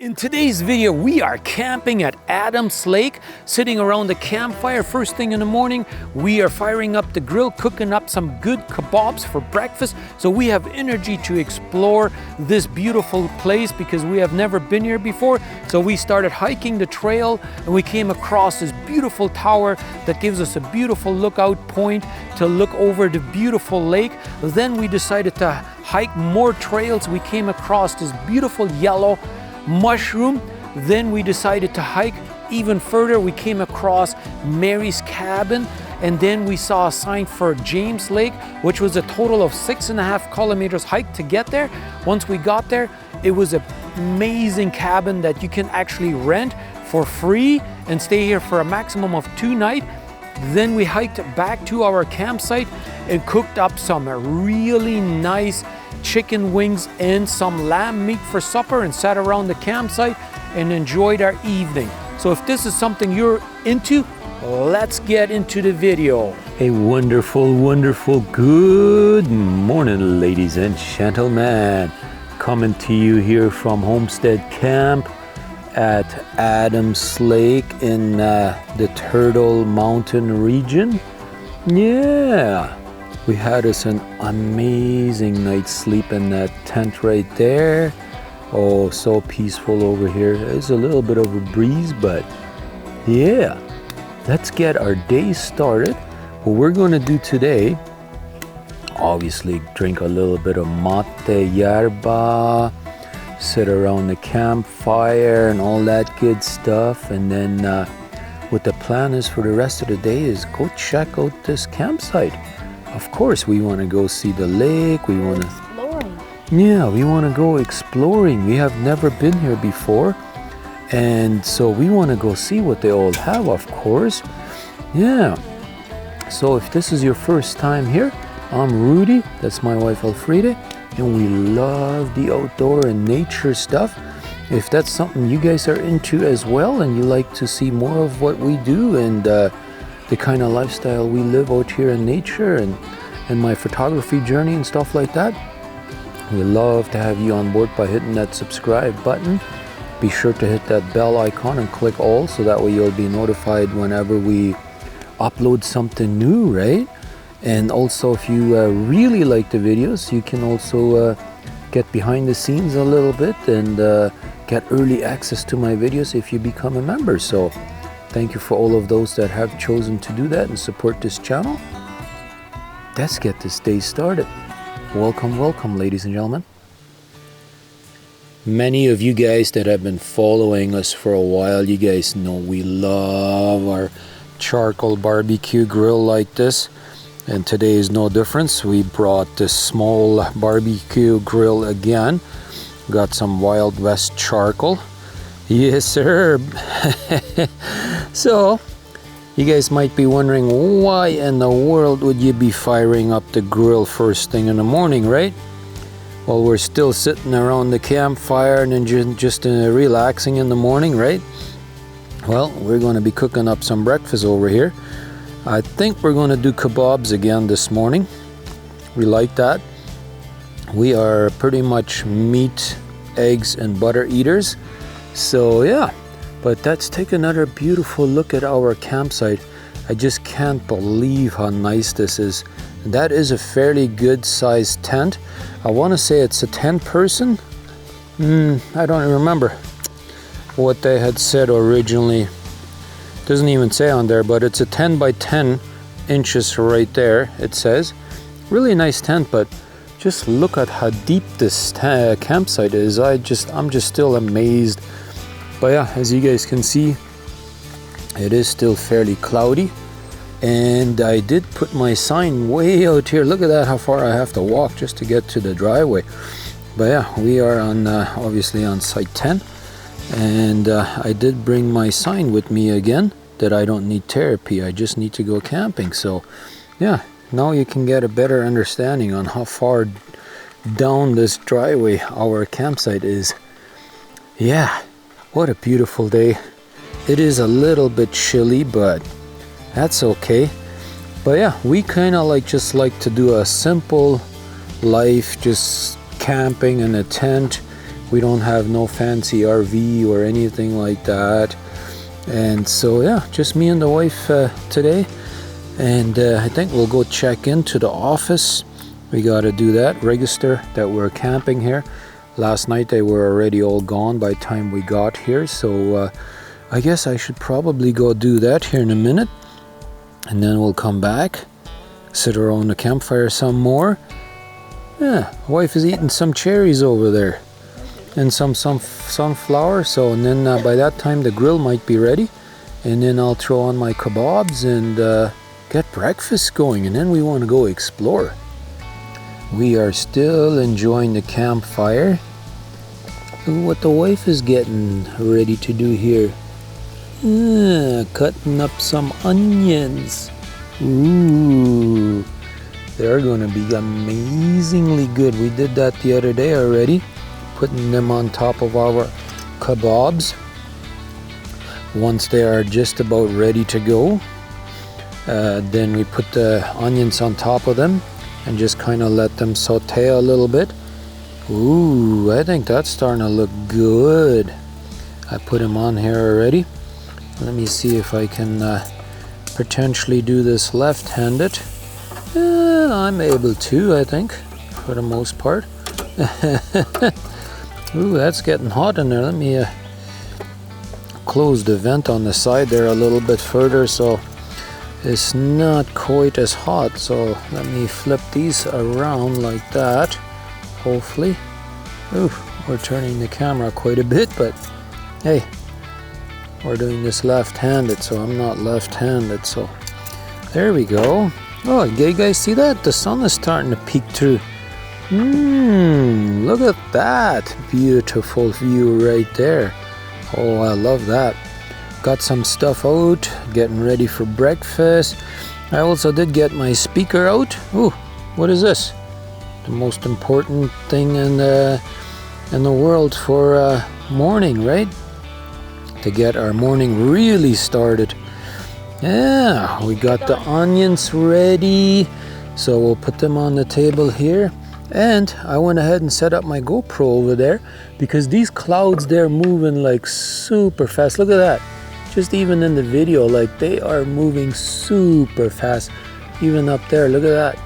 In today's video, we are camping at Adams Lake, sitting around the campfire. First thing in the morning, we are firing up the grill, cooking up some good kebabs for breakfast. So we have energy to explore this beautiful place because we have never been here before. So we started hiking the trail and we came across this beautiful tower that gives us a beautiful lookout point to look over the beautiful lake. Then we decided to hike more trails. We came across this beautiful yellow mushroom. Then we decided to hike even further. We came across Mary's cabin, and then we saw a sign for James Lake, which was a total of 6.5 kilometers hike to get there. Once we got there, it was an amazing cabin that you can actually rent for free and stay here for a maximum of 2 nights. Then we hiked back to our campsite and cooked up some really nice chicken wings and some lamb meat for supper and sat around the campsite and enjoyed our evening. So if this is something you're into, let's get into the video. A wonderful good morning, ladies and gentlemen. Coming to you here from Homestead Camp at Adams Lake in the Turtle Mountain region. Yeah. We had us an amazing night's sleep in that tent right there. Oh, so peaceful over here. There's a little bit of a breeze, but yeah. Let's get our day started. What we're going to do today, obviously drink a little bit of mate yerba, sit around the campfire and all that good stuff. And then what the plan is for the rest of the day is go check out this campsite. Of course, we want to go see the lake. We want to exploring. Yeah, we want to go exploring. We have never been here before, and so we want to go see what they all have. Of course, yeah. So if this is your first time here, I'm Rudy. That's my wife Alfreda, and we love the outdoor and nature stuff. If that's something you guys are into as well, and you like to see more of what we do and the kind of lifestyle we live out here in nature and my photography journey and stuff like that, we love to have you on board by hitting that subscribe button. Be sure to hit that bell icon and click all, so that way you'll be notified whenever we upload something new, right? And also, if you really like the videos, you can also get behind the scenes a little bit and get early access to my videos if you become a member. So thank you for all of those that have chosen to do that and support this channel. Let's get this day started. Welcome, ladies and gentlemen. Many of you guys that have been following us for a while, you guys know we love our charcoal barbecue grill like this. And today is no difference. We brought this small barbecue grill again. Got some Wild West charcoal. Yes, sir. So, you guys might be wondering, why in the world would you be firing up the grill first thing in the morning, right? Well, we're still sitting around the campfire and just relaxing in the morning, right? Well, we're going to be cooking up some breakfast over here. I think we're going to do kebabs again this morning. We like that. We are pretty much meat, eggs, and butter eaters. So yeah, but let's take another beautiful look at our campsite. I just can't believe how nice this is. That is a fairly good sized tent. I want to say it's a 10-person. I don't remember what they had said originally. Doesn't even say on there, but it's a 10 by 10 inches right there, it says. Really nice tent, but just look at how deep this campsite is. I'm just still amazed. But yeah, as you guys can see, it is still fairly cloudy. And I did put my sign way out here. Look at that, how far I have to walk just to get to the driveway. But yeah, we are on obviously on site 10. And I did bring my sign with me again, that I don't need therapy, I just need to go camping. So yeah, now you can get a better understanding on how far down this driveway our campsite is. Yeah, what a beautiful day. It is a little bit chilly, but that's okay. But yeah, we kind of just like to do a simple life, just camping in a tent, We don't have no fancy RV or anything like that. And so yeah, just me and the wife today. And I think we'll go check into the office. We got to do that, register that we're camping here. Last night they were already all gone by the time we got here. So I guess I should probably go do that here in a minute. And then we'll come back, sit around the campfire some more. Yeah, wife is eating some cherries over there. And some sunflower. So, and then by that time the grill might be ready. And then I'll throw on my kebabs and get breakfast going. And then we want to go explore. We are still enjoying the campfire. Look what the wife is getting ready to do here. Cutting up some onions. Ooh, they're gonna be amazingly good. We did that the other day already, putting them on top of our kebabs. Once they are just about ready to go, then we put the onions on top of them and just kind of let them saute a little bit. Ooh, I think that's starting to look good. I put them on here already. Let me see if I can potentially do this left-handed. I'm able to, I think, for the most part. Ooh, that's getting hot in there. Let me close the vent on the side there a little bit further so it's not quite as hot. So let me flip these around like that, hopefully. Ooh, we're turning the camera quite a bit, but hey, we're doing this left-handed, so I'm not left-handed, so there we go. Oh, you guys see that? The sun is starting to peek through. Look at that beautiful view right there. Oh, I love that. Got some stuff out, getting ready for breakfast. I also did get my speaker out. Ooh, what is this? The most important thing in the world for morning, right? To get our morning really started. Yeah, we got the onions ready, so we'll put them on the table here. And I went ahead and set up my GoPro over there because these clouds, they're moving like super fast. Look at that. Just even in the video, like they are moving super fast. Even up there, look at that.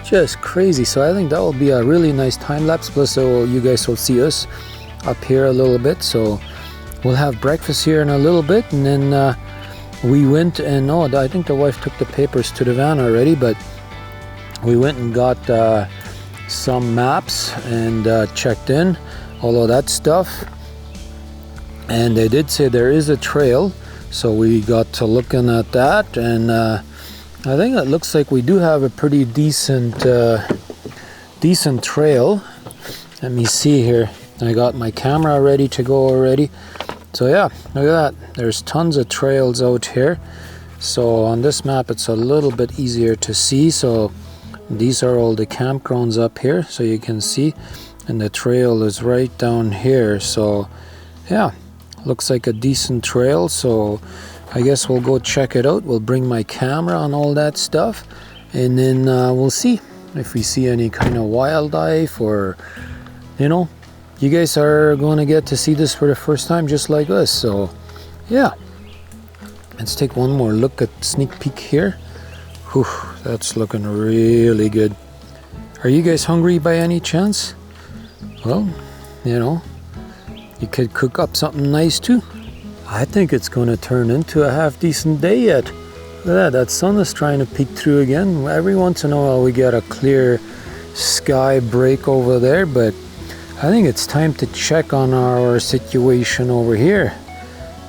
Just crazy. So I think that will be a really nice time lapse. Plus, so you guys will see us up here a little bit. So we'll have breakfast here in a little bit, and then we went and I think the wife took the papers to the van already, but we went and got some maps and checked in all of that stuff, and they did say there is a trail, so we got to looking at that, and I think it looks like we do have a pretty decent trail. Let me see here. I got my camera ready to go already. So yeah, look at that. There's tons of trails out here. So on this map it's a little bit easier to see. So these are all the campgrounds up here, so you can see, and the trail is right down here. So yeah, looks like a decent trail. So I guess we'll go check it out. We'll bring my camera and all that stuff, and then we'll see if we see any kind of wildlife, or you guys are going to get to see this for the first time just like us. So yeah, let's take one more look at sneak peek here. Whew, that's looking really good. Are you guys hungry by any chance? Well, you could cook up something nice too. I think it's going to turn into a half decent day yet. Look at that, that sun is trying to peek through again. Every once in a while we get a clear sky break over there, but I think it's time to check on our situation over here.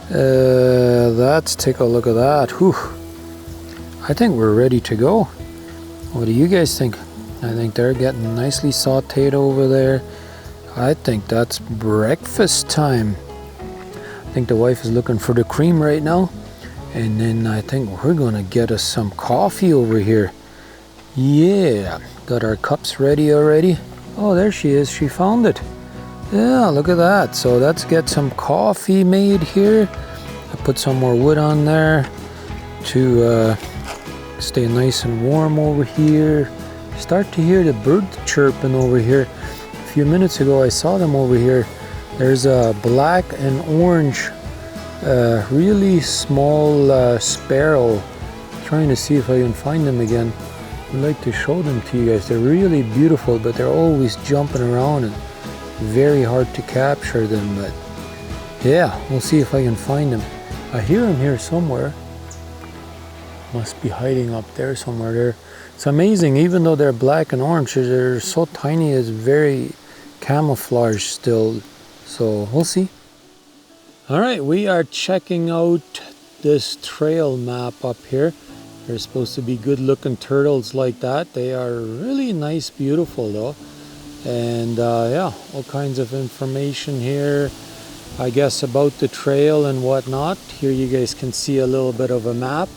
Let's take a look at that. Whew. I think we're ready to go. What do you guys think? I think they're getting nicely sauteed over there. I think that's breakfast time. I think the wife is looking for the cream right now. And then I think we're gonna get us some coffee over here. Yeah, got our cups ready already. Oh, there she is, she found it. Yeah, look at that. So let's get some coffee made here. I put some more wood on there to stay nice and warm over here. Start to hear the birds chirping over here. A few minutes ago I saw them over here There's a black and orange, really small sparrow. Trying to see if I can find them again. I'd like to show them to you guys. They're really beautiful, but they're always jumping around and very hard to capture them. But yeah, we'll see if I can find them. I hear them here somewhere. Must be hiding up there somewhere. It's amazing, even though they're black and orange, they're so tiny, it's very camouflaged still. So we'll see. All right, we are checking out this trail map up here. There's supposed to be good looking turtles like that. They are really nice, beautiful though. And yeah, all kinds of information here, I guess, about the trail and whatnot. Here you guys can see a little bit of a map.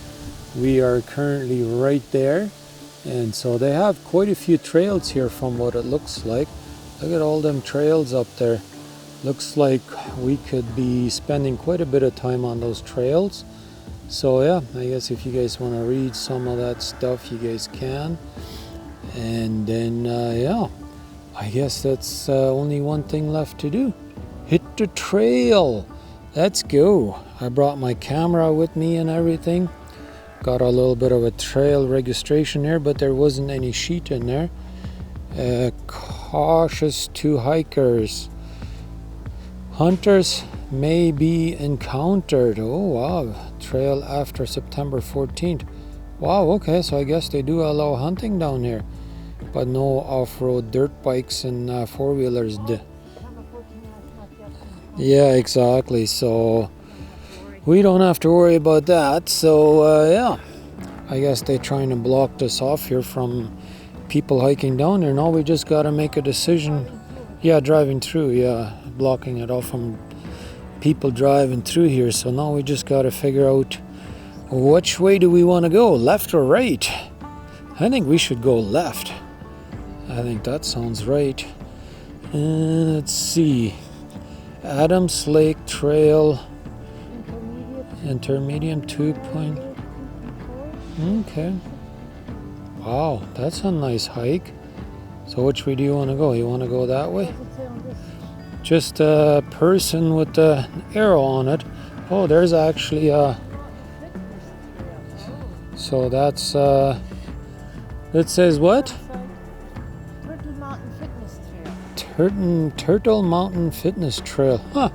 We are currently right there. And so they have quite a few trails here from what it looks like. Look at all them trails up there. Looks like we could be spending quite a bit of time on those trails. So yeah, I guess if you guys want to read some of that stuff, you guys can. And then yeah, I guess that's only one thing left to do. Hit the trail. Let's go. I brought my camera with me and everything. Got a little bit of a trail registration here, but there wasn't any sheet in there. Cautious to hikers. Hunters may be encountered. Oh wow, trail after September 14th. Wow, okay, so I guess they do allow hunting down here, but no off-road dirt bikes and four-wheelers. Yeah, exactly. So we don't have to worry about that. So yeah, I guess they're trying to block this off here from people hiking down there. Now we just got to make a decision. Yeah, driving through, yeah, blocking it off from people driving through here. So now we just got to figure out which way do we want to go, left or right. I think we should go left. I think that sounds right. Let's see. Adams Lake Trail. Intermediate 2 point. Okay. Wow, that's a nice hike. So which way do you want to go? You want to go that way? Just a person with the arrow on it. Oh, there's actually a... So that's... That says what? Turtle Mountain Fitness Trail. Turtle Mountain Fitness Trail. Huh.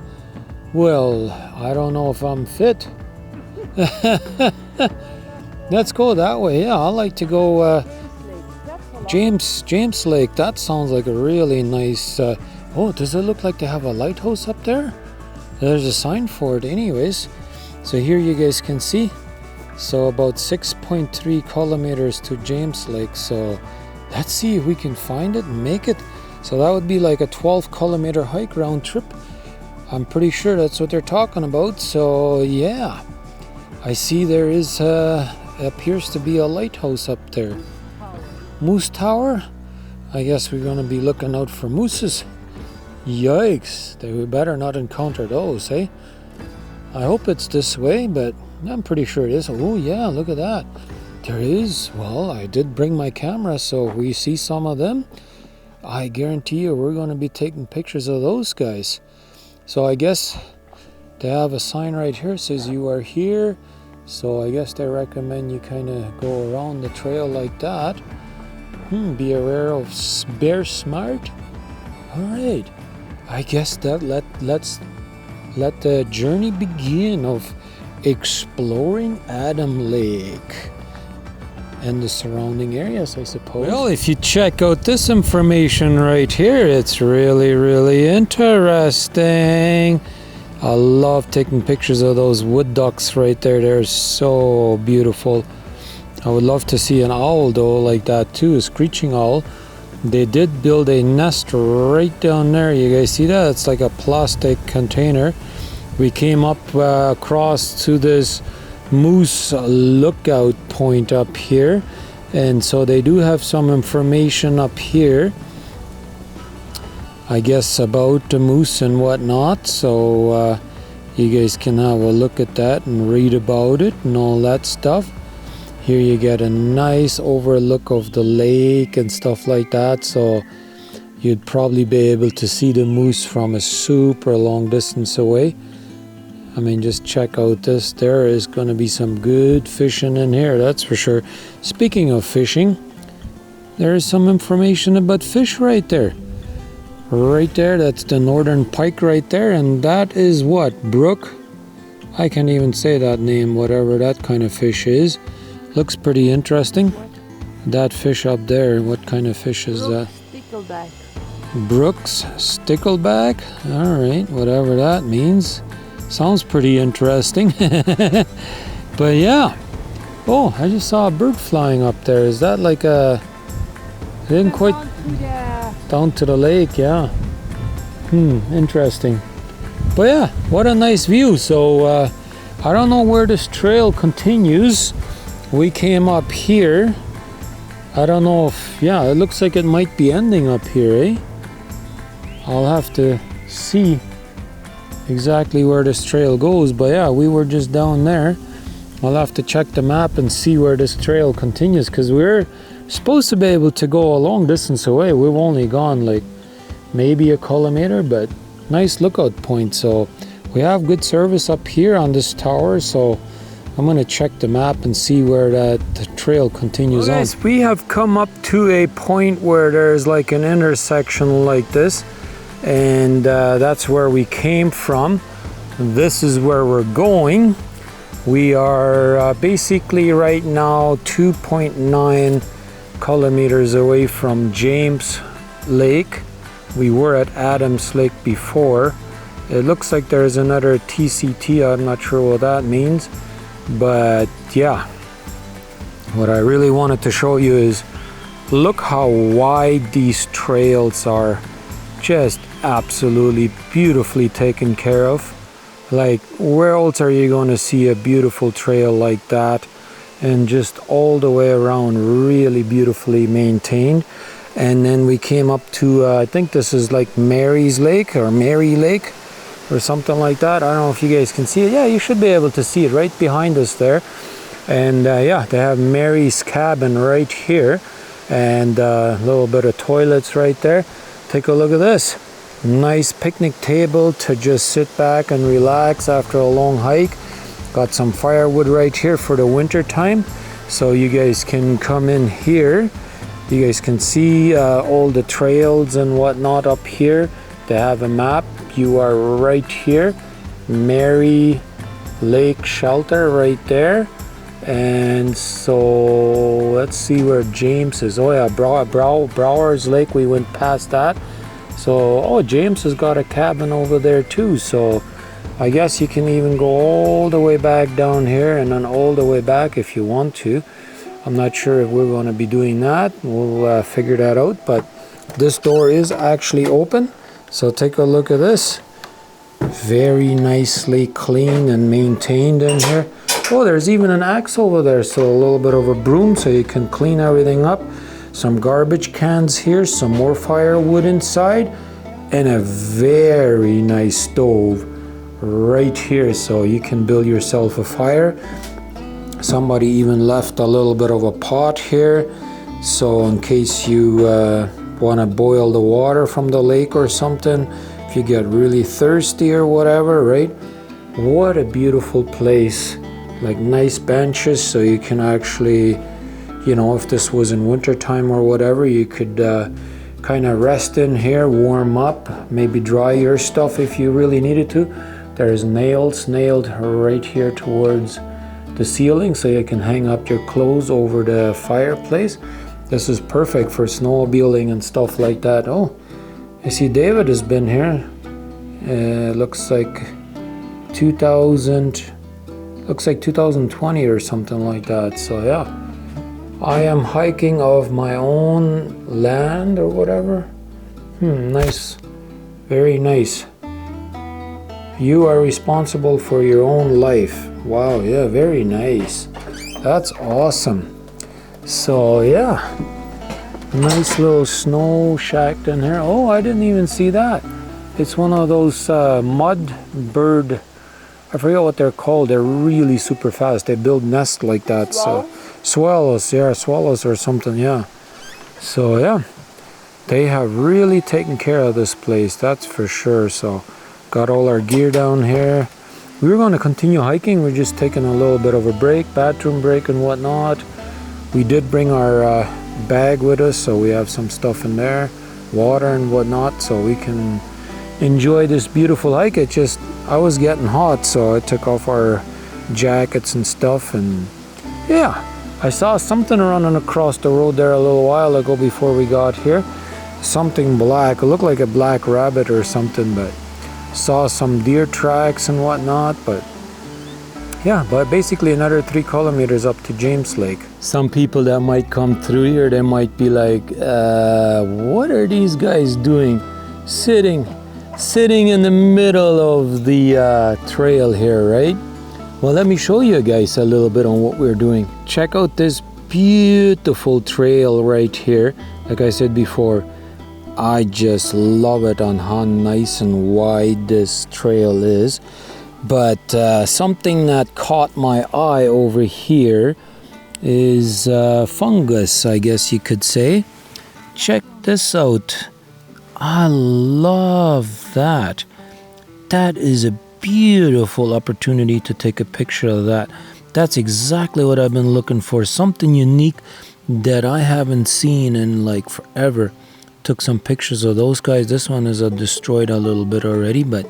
Well, I don't know if I'm fit. Let's go that way. Yeah, I like to go James Lake. That sounds like a really nice... oh, does it look like they have a lighthouse up there? There's a sign for it anyways. So here you guys can see. So about 6.3 kilometers to James Lake. So let's see if we can find it and make it. So that would be like a 12-kilometer hike round trip. I'm pretty sure that's what they're talking about. So yeah, I see there is appears to be a lighthouse up there. Moose Tower. I guess we're going to be looking out for mooses. Yikes, we better not encounter those, eh? I hope it's this way, but I'm pretty sure it is. Oh yeah, look at that. There is. Well, I did bring my camera, so if we see some of them, I guarantee you we're going to be taking pictures of those guys. So I guess they have a sign right here, says you are here. So I guess they recommend you kind of go around the trail like that. Be aware of bear smart. All right, I guess that let's let the journey begin of exploring Adam Lake and the surrounding areas, I suppose. Well, if you check out this information right here, it's really, really interesting. I love taking pictures of those wood ducks right there. They're so beautiful. I would love to see an owl though like that too, a screeching owl. They did build a nest right down there. You guys see that? It's like a plastic container. We came up across to this moose lookout point up here, and so they do have some information up here, I guess, about the moose and whatnot. So you guys can have a look at that and read about it and all that stuff. Here you get a nice overlook of the lake and stuff like that. So you'd probably be able to see the moose from a super long distance away. I mean, just check out this. There is going to be some good fishing in here, that's for sure. Speaking of fishing, there is some information about fish right there. Right there, that's the northern pike right there, and that is what? Brook? I can't even say that name, whatever that kind of fish is. Looks pretty interesting. That fish up there, what kind of fish is that? Stickleback. Brooks stickleback? Alright, whatever that means. Sounds pretty interesting. But yeah. Oh, I just saw a bird flying up there. Is that like a... I didn't quite... Down to the lake, yeah. Interesting. But yeah, what a nice view. So I don't know where this trail continues. We came up here. I don't know if... Yeah, it looks like it might be ending up here, eh? I'll have to see exactly where this trail goes, but yeah, we were just down there. I'll have to check the map and see where this trail continues, because we're supposed to be able to go a long distance away. We've only gone like maybe a kilometer, but nice lookout point. So we have good service up here on this tower, so I'm gonna check the map and see where that trail continues on. Yes, we have come up to a point where there's like an intersection like this, and that's where we came from. This is where we're going. We are basically right now 2.9 kilometers away from James Lake. We were at Adams Lake before. It looks like there's another TCT. I'm not sure what that means, but yeah, what I really wanted to show you is look how wide these trails are. Just absolutely beautifully taken care of. Like, where else are you going to see a beautiful trail like that, and just all the way around really beautifully maintained. And then we came up to I think this is like Mary's Lake or Mary Lake or something like that. I don't know if you guys can see it. Yeah, you should be able to see it right behind us there. And yeah, they have Mary's cabin right here, and a little bit of toilets right there. Take a look at this. Nice picnic table to just sit back and relax after a long hike. Got some firewood right here for the winter time, so you guys can come in here. You guys can see all the trails and whatnot up here. They have a map. You are right here. Mary Lake Shelter right there. And so let's see where James is. Oh yeah, Brower's Lake, we went past that. So, oh, James has got a cabin over there too. So I guess you can even go all the way back down here and then all the way back if you want to. I'm not sure if we're going to be doing that. We'll figure that out. But this door is actually open. So take a look at this. Very nicely clean and maintained in here. Oh, there's even an axe over there. So a little bit of a broom so you can clean everything up. Some garbage cans here, some more firewood inside, and a very nice stove right here, so you can build yourself a fire. Somebody even left a little bit of a pot here, so in case you want to boil the water from the lake or something, if you get really thirsty or whatever, right? What a beautiful place. Like nice benches, so you can actually, you know, if this was in winter time or whatever, you could kind of rest in here, warm up, maybe dry your stuff if you really needed to. There's nails nailed right here towards the ceiling, so you can hang up your clothes over the fireplace. This is perfect for snowmobiling and stuff like that. Oh, I see David has been here. Looks like 2020 or something like that. So yeah, I am hiking of my own land or whatever. Nice, very nice. You are responsible for your own life. Wow, yeah, very nice. That's awesome. So yeah, nice little snow shack in here. Oh, I didn't even see that. It's one of those mud bird, I forget what they're called. They're really super fast. They build nests like that. So swallows, yeah, swallows or something, yeah. So yeah, They have really taken care of this place, that's for sure. So got all our gear down here. We were going to continue hiking. We're just taking a little bit of a break, bathroom break and whatnot. We did bring our bag with us, so we have some stuff in there, water and whatnot, so we can enjoy this beautiful hike. I was getting hot, so I took off our jackets and stuff, and yeah, I saw something running across the road there a little while ago before we got here. Something black, it looked like a black rabbit or something, but saw some deer tracks and whatnot. But yeah, but basically another 3 kilometers up to James Lake. Some people that might come through here, they might be like, what are these guys doing sitting in the middle of the trail here, right? Well, let me show you guys a little bit on what we're doing. Check out this beautiful trail right here. Like I said before, I just love it on how nice and wide this trail is. But something that caught my eye over here is fungus, I guess you could say. Check this out. I love that. That is a beautiful opportunity to take a picture of that. That's exactly what I've been looking for. Something unique that I haven't seen in like forever. Took some pictures of those guys. This one is destroyed a little bit already, but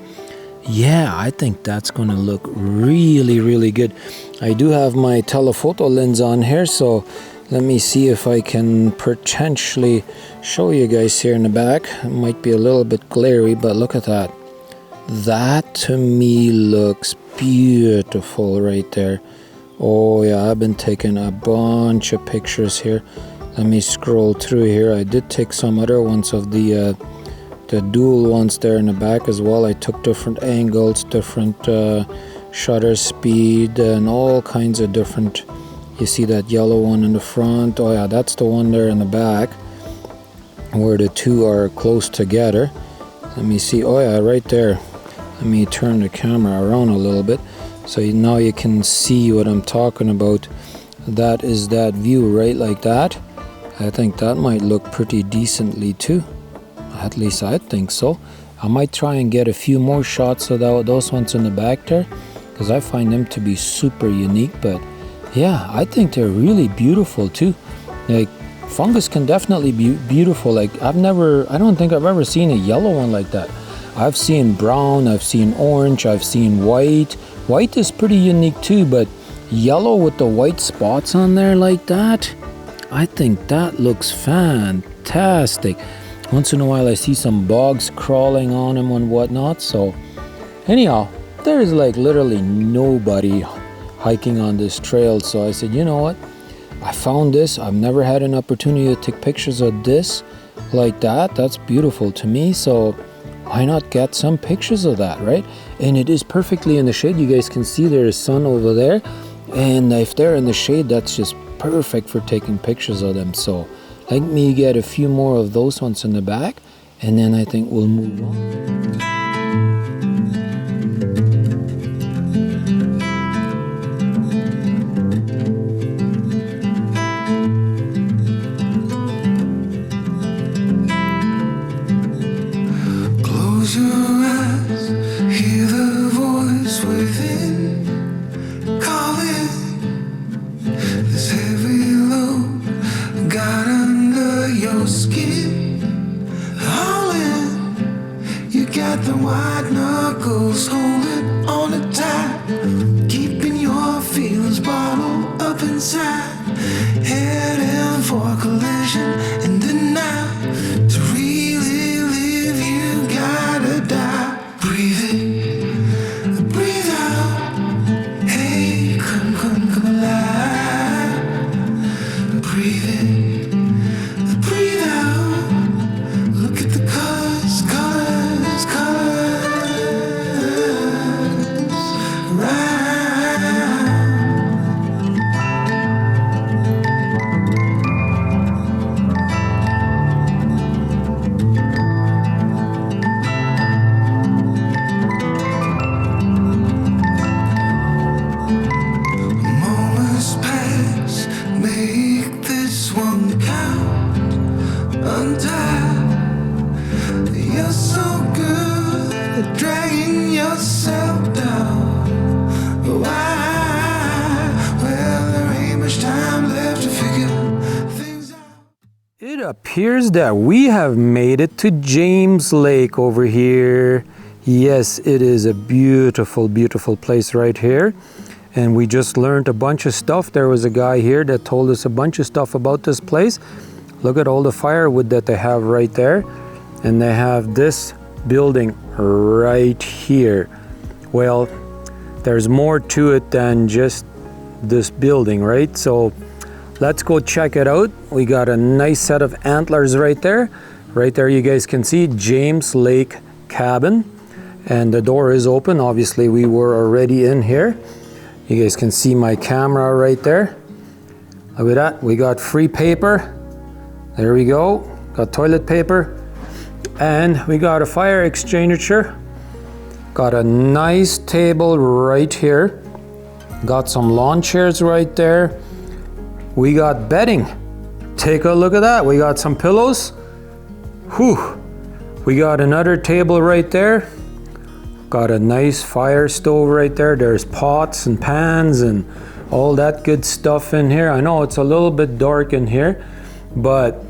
yeah, I think that's going to look really, really good. I do have my telephoto lens on here, so let me see if I can potentially show you guys here in the back. It might be a little bit glary, but look at that. That to me looks beautiful right there. Oh yeah, I've been taking a bunch of pictures here. Let me scroll through here. I did take some other ones of the dual ones there in the back as well. I took different angles, different shutter speed, and all kinds of different. You see that yellow one in the front? Oh yeah, that's the one there in the back where the two are close together. Let me see. Oh yeah, right there. Let me turn the camera around a little bit so now you can see what I'm talking about. That is that view right like that. I think that might look pretty decently too. At least I think so. I might try and get a few more shots of those ones in the back there, because I find them to be super unique. But yeah, I think they're really beautiful too. Like, fungus can definitely be beautiful. Like, I don't think I've ever seen a yellow one like that. I've seen brown, I've seen orange, I've seen white. White is pretty unique too, but yellow with the white spots on there like that, I think that looks fantastic. Once in a while I see some bugs crawling on them and whatnot. So anyhow, there's like literally nobody hiking on this trail. So I said, you know what? I found this. I've never had an opportunity to take pictures of this like that. That's beautiful to me. So why not get some pictures of that, right? And it is perfectly in the shade. You guys can see there's sun over there. And if they're in the shade, that's just perfect for taking pictures of them. So let me get a few more of those ones in the back, and then I think we'll move on. Close your eyes, hear the voice within calling. This heavy load got under your skin. All in, you got the appears that we have made it to James Lake over here. Yes, it is a beautiful, beautiful place right here. And we just learned a bunch of stuff. There was a guy here that told us a bunch of stuff about this place. Look at all the firewood that they have right there. And they have this building right here. Well, there's more to it than just this building, right? So let's go check it out. We got a nice set of antlers right there. Right there you guys can see James Lake Cabin. And the door is open. Obviously we were already in here. You guys can see my camera right there. Look at that. We got free paper. There we go. Got toilet paper. And we got a fire extinguisher. Got a nice table right here. Got some lawn chairs right there. We got bedding. Take a look at that. We got some pillows. Whew. We got another table right there. Got a nice fire stove right there. There's pots and pans and all that good stuff in here. I know it's a little bit dark in here, but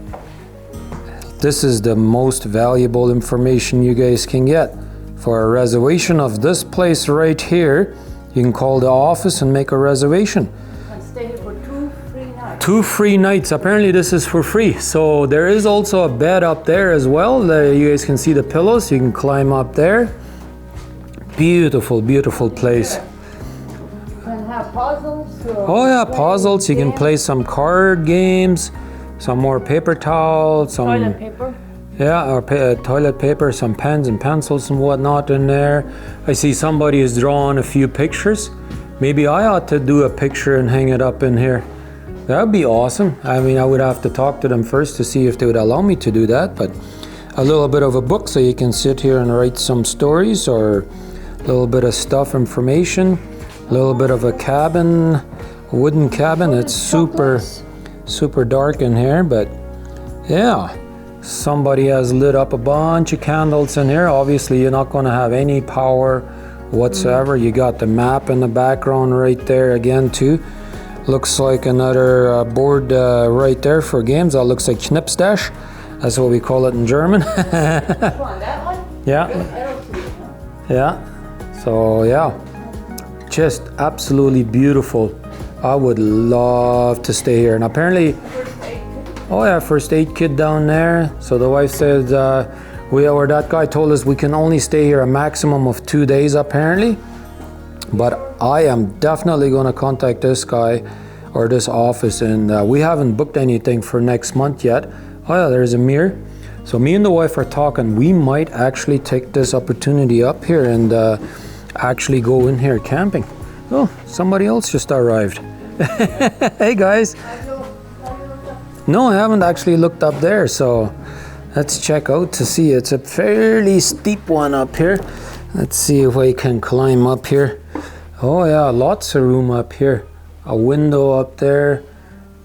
this is the most valuable information you guys can get. For a reservation of this place right here, you can call the office and make a reservation. And stay here for 2 free nights. 2 free nights. Apparently this is for free. So there is also a bed up there as well. You guys can see the pillows. You can climb up there. Beautiful, beautiful place. You can have puzzles. Oh yeah, puzzles. You can play some card games, some more paper towels, some toilet paper. Yeah, or toilet paper, some pens and pencils and whatnot in there. I see somebody is drawing a few pictures. Maybe I ought to do a picture and hang it up in here. That would be awesome. I mean, I would have to talk to them first to see if they would allow me to do that, but a little bit of a book so you can sit here and write some stories, or a little bit of stuff, information, a little bit of a cabin, a wooden cabin. It's super dark in here, but yeah. Somebody has lit up a bunch of candles in here. Obviously, you're not going to have any power whatsoever. You got the map in the background right there again too. Looks like another board right there for games. That looks like Schnipsdash. That's what we call it in German. Which one? That one? Yeah. Yeah. So yeah, just absolutely beautiful. I would love to stay here. And apparently, oh yeah, first aid kit down there. So the wife said, that guy told us we can only stay here a maximum of 2 days apparently. But I am definitely gonna contact this guy or this office, and we haven't booked anything for next month yet. Oh yeah, there's a mirror. So me and the wife are talking, we might actually take this opportunity up here and actually go in here camping. Oh, somebody else just arrived. Hey guys. No, I haven't actually looked up there, so let's check out to see. It's a fairly steep one up here. Let's see if I can climb up here. Oh yeah, lots of room up here. A window up there.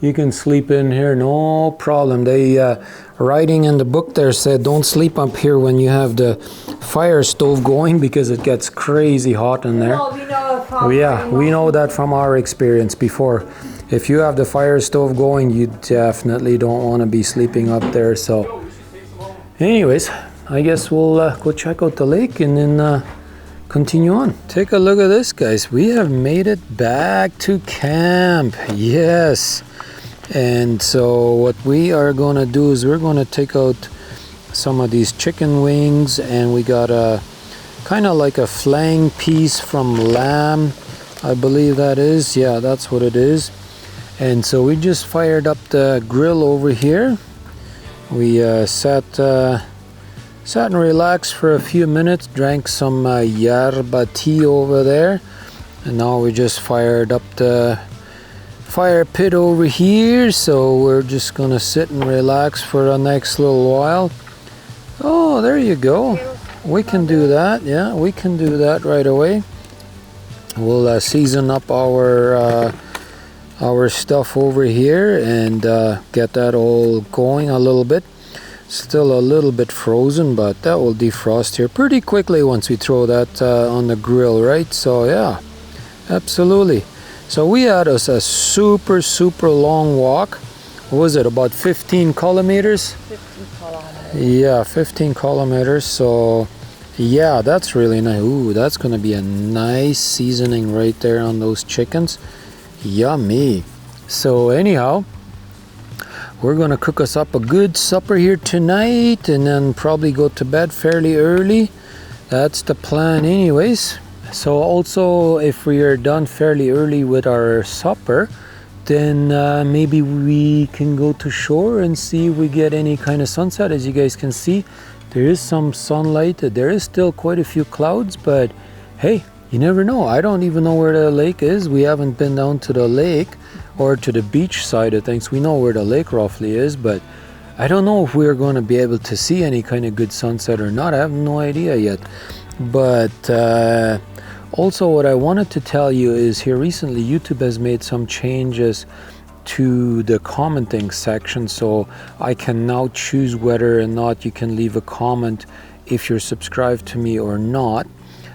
You can sleep in here, no problem. They writing in the book there said don't sleep up here when you have the fire stove going because it gets crazy hot in there. We know that from our experience before. If you have the fire stove going, you definitely don't want to be sleeping up there. So anyways, I guess we'll go check out the lake and then continue on. Take a look at this, guys. We have made it back to camp. Yes. And so what we are going to do is we're going to take out some of these chicken wings, and we got a kind of like a flank piece from lamb, I believe that is. Yeah, that's what it is. And so we just fired up the grill over here. We sat and relaxed for a few minutes, drank some yerba tea over there, and now we just fired up the fire pit over here. So we're just gonna sit and relax for the next little while. Oh, there you go. We can do that. Yeah, we can do that right away. We'll season up our stuff over here and get that all going a little bit. Still a little bit frozen, but that will defrost here pretty quickly once we throw that on the grill, right? So yeah, absolutely. So we had us a super long walk what was it, about 15 kilometers? 15 kilometers. Yeah, 15 kilometers. So yeah, that's really nice. Ooh, that's gonna be a nice seasoning right there on those chickens. Yummy. So anyhow, we're gonna cook us up a good supper here tonight and then probably go to bed fairly early. That's the plan anyways. So also, if we are done fairly early with our supper, then maybe we can go to shore and see if we get any kind of sunset. As you guys can see, there is some sunlight. There is still quite a few clouds, but hey, you never know. I don't even know where the lake is. We haven't been down to the lake or to the beach side of things. We know where the lake roughly is, but I don't know if we're going to be able to see any kind of good sunset or not. I have no idea yet. But also, what I wanted to tell you is here recently YouTube has made some changes to the commenting section, so I can now choose whether or not you can leave a comment if you're subscribed to me or not.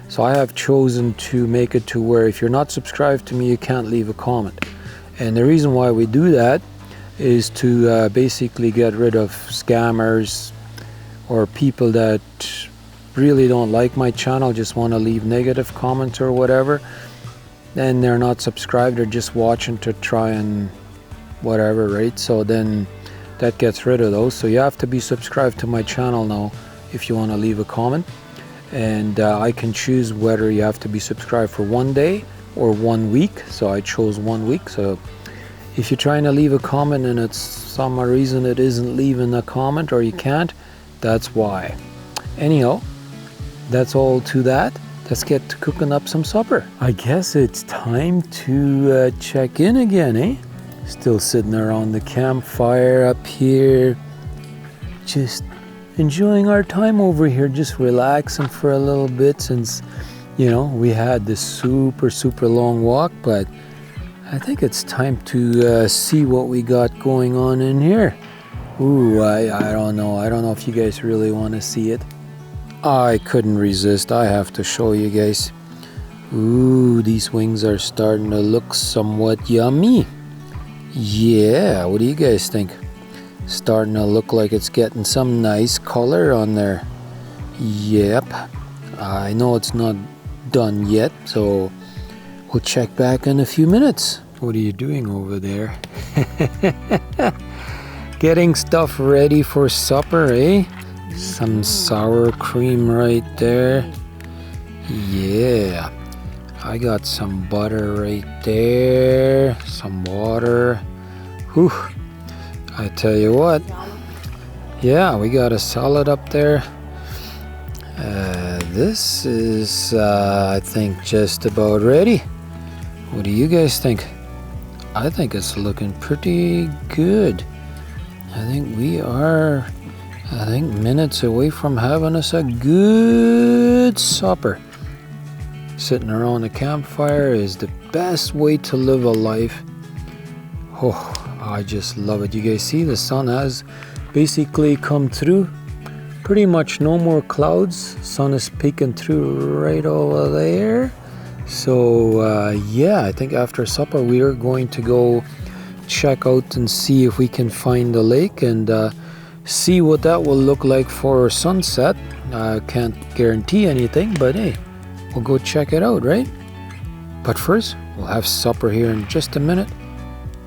So I have chosen to make it to where if you're not subscribed to me, you can't leave a comment. And the reason why we do that is to basically get rid of scammers or people that really don't like my channel, just want to leave negative comments or whatever, and they're not subscribed, they're just watching to try and whatever, right? So then that gets rid of those. So you have to be subscribed to my channel now if you want to leave a comment, and I can choose whether you have to be subscribed for 1 day or 1 week. So I chose 1 week. So if you're trying to leave a comment and it's some reason it isn't leaving a comment or you can't, that's why. Anyhow, that's all to that. Let's get to cooking up some supper. I guess it's time to check in again, eh? Still sitting around the campfire up here, just enjoying our time over here, just relaxing for a little bit since, you know, we had this super long walk. But I think it's time to see what we got going on in here. Ooh, I don't know. I don't know if you guys really want to see it. I couldn't resist. I have to show you guys. Ooh, these wings are starting to look somewhat yummy. Yeah, what do you guys think? Starting to look like it's getting some nice color on there. Yep. I know it's not done yet, so we'll check back in a few minutes. What are you doing over there? Getting stuff ready for supper, eh? Some sour cream right there. Yeah. I got some butter right there. Some water. Whew. I tell you what. Yeah, we got a salad up there. This is, I think, just about ready. What do you guys think? I think it's looking pretty good. I think we are, minutes away from having us a good supper. Sitting around a campfire is the best way to live a life. Oh, I just love it. You guys see the sun has basically come through. Pretty much no more clouds. Sun is peeking through right over there. So yeah, I think after supper we are going to go check out and see if we can find the lake and see what that will look like for sunset. I can't guarantee anything, but hey, we'll go check it out, right? But first, we'll have supper here in just a minute,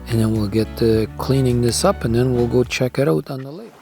and then we'll get to cleaning this up, and then we'll go check it out on the lake.